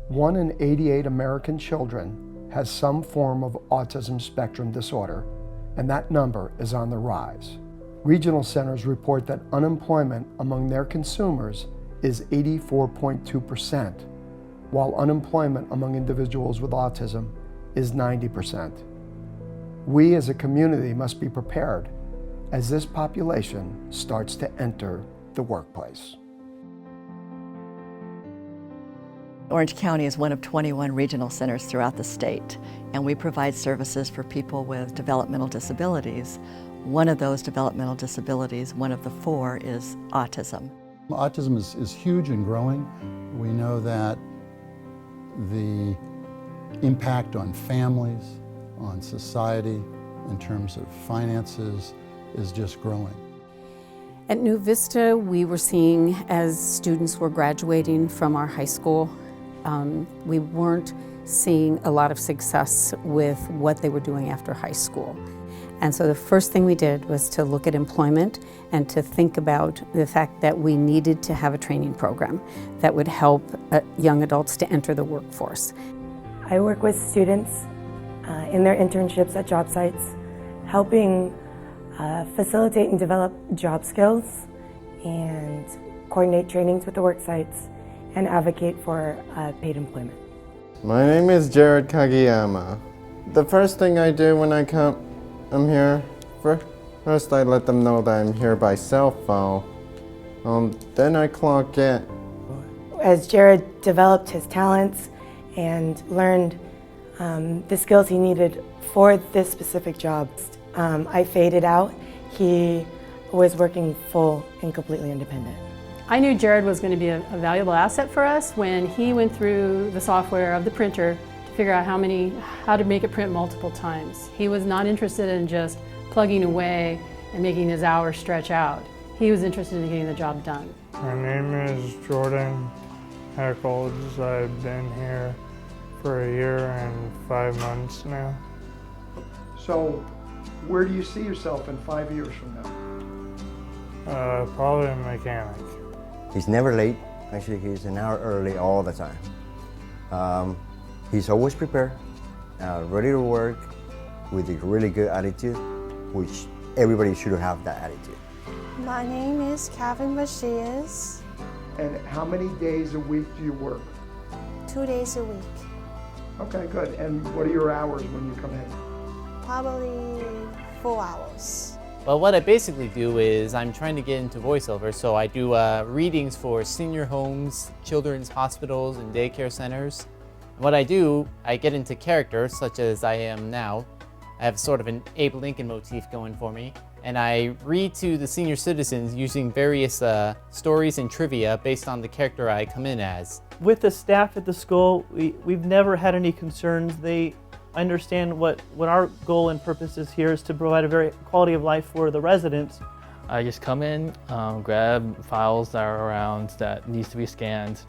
1 in 88 American children has some form of autism spectrum disorder, and that number is on the rise. Regional centers report that unemployment among their consumers is 84.2%, while unemployment among individuals with autism is 90%. We as a community must be prepared as this population starts to enter the workplace. Orange County is one of 21 regional centers throughout the state, and we provide services for people with developmental disabilities. One of those developmental disabilities, one of the 4, is autism. Autism is huge and growing. We know that the impact on families, on society, in terms of finances, is just growing. At New Vista, we were seeing, as students were graduating from our high school, we weren't seeing a lot of success with what they were doing after high school. And so the first thing we did was to look at employment and to think about the fact that we needed to have a training program that would help young adults to enter the workforce. I work with students in their internships at job sites, helping facilitate and develop job skills and coordinate trainings with the work sites and advocate for paid employment. My name is Jared Kagiyama. The first thing I do when I'm here, first I let them know that I'm here by cell phone. Then I clock in. As Jared developed his talents and learned the skills he needed for this specific job, I faded out. He was working full and completely independent. I knew Jared was going to be a valuable asset for us when he went through the software of the printer to figure out how to make it print multiple times. He was not interested in just plugging away and making his hours stretch out. He was interested in getting the job done. My name is Jordan Eccles. I've been here for 1 year and 5 months now. So, where do you see yourself in 5 years from now? Probably a mechanic. He's never late. Actually, he's an hour early all the time. He's always prepared, ready to work, with a really good attitude, which everybody should have that attitude. My name is Calvin Macias. And how many days a week do you work? 2 days a week. Okay, good. And what are your hours when you come in? Probably 4 hours. Well, what I basically do is I'm trying to get into voiceover, so I do readings for senior homes, children's hospitals, and daycare centers. And what I do, I get into characters, such as I am now. I have sort of an Abe Lincoln motif going for me, and I read to the senior citizens using various stories and trivia based on the character I come in as. With the staff at the school, we've never had any concerns. They understand what our goal and purpose is here is to provide a very quality of life for the residents. I just come in, grab files that are around that needs to be scanned.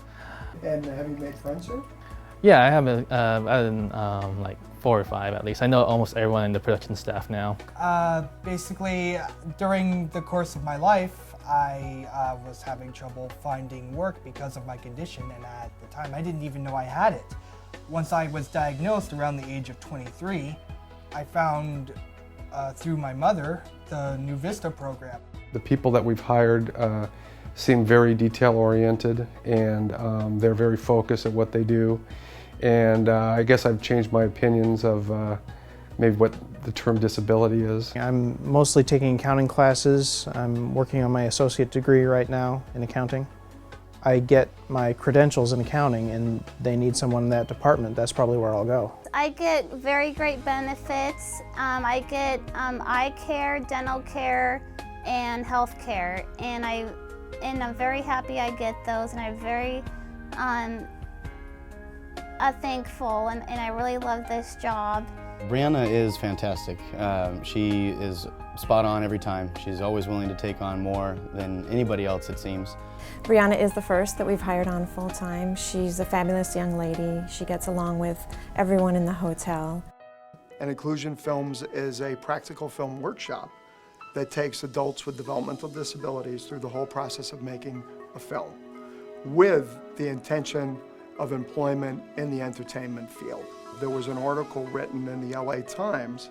And have you made friends here? Yeah, I have like 4 or 5 at least. I know almost everyone in the production staff now. Basically, during the course of my life, I was having trouble finding work because of my condition, and at the time I didn't even know I had it. Once I was diagnosed around the age of 23, I found through my mother the New Vista program. The people that we've hired seem very detail-oriented, and they're very focused at what they do. And I guess I've changed my opinions of maybe what the term disability is. I'm mostly taking accounting classes. I'm working on my associate degree right now in accounting. I get my credentials in accounting and they need someone in that department. That's probably where I'll go. I get very great benefits. I get eye care, dental care, and health care. And I'm very happy I get those, and I'm very thankful, and I really love this job. Brianna is fantastic. She is spot on every time. She's always willing to take on more than anybody else, it seems. Brianna is the first that we've hired on full-time. She's a fabulous young lady. She gets along with everyone in the hotel. And Inclusion Films is a practical film workshop that takes adults with developmental disabilities through the whole process of making a film, with the intention of employment in the entertainment field. There was an article written in the LA Times,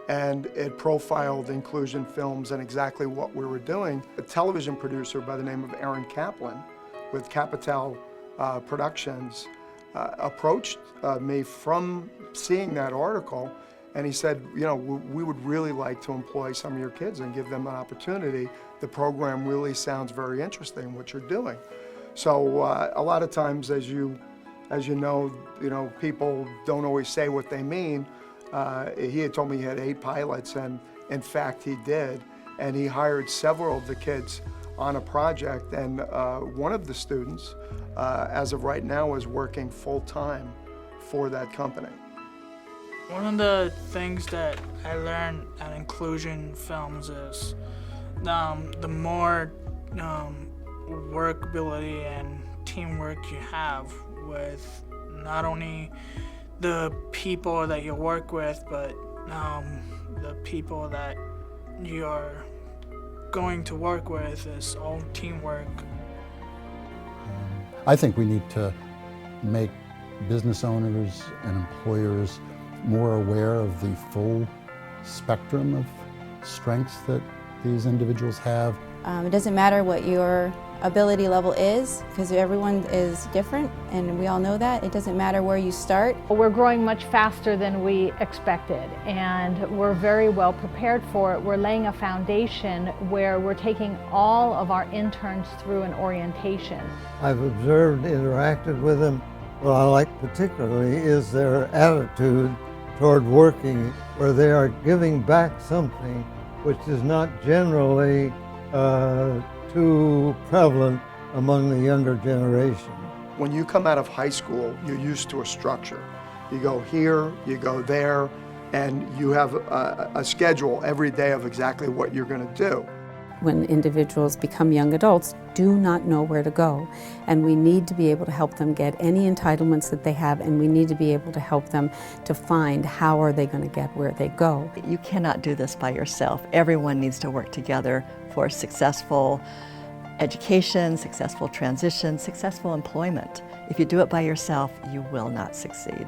and it profiled inclusion films and exactly what we were doing. A television producer by the name of Aaron Kaplan with Capital Productions approached me from seeing that article, and he said, you know, we would really like to employ some of your kids and give them an opportunity. The program really sounds very interesting, what you're doing. So a lot of times, as you know, people don't always say what they mean. He had told me he had 8 pilots, and in fact he did. And he hired several of the kids on a project, and one of the students, as of right now, is working full-time for that company. One of the things that I learned at inclusion films is the more workability and teamwork you have with not only the people that you work with, but the people that you're going to work with is all teamwork. I think we need to make business owners and employers more aware of the full spectrum of strengths that these individuals have. It doesn't matter what your ability level is, because everyone is different, and we all know that. It doesn't matter where you start. We're growing much faster than we expected, and we're very well prepared for it. We're laying a foundation where we're taking all of our interns through an orientation. I've observed, interacted with them. What I like particularly is their attitude toward working, where they are giving back something which is not generally too prevalent among the younger generation. When you come out of high school, you're used to a structure. You go here, you go there, and you have a schedule every day of exactly what you're going to do. When individuals become young adults, do not know where to go. And we need to be able to help them get any entitlements that they have, and we need to be able to help them to find how are they going to get where they go. You cannot do this by yourself. Everyone needs to work together for successful education, successful transition, successful employment. If you do it by yourself, you will not succeed.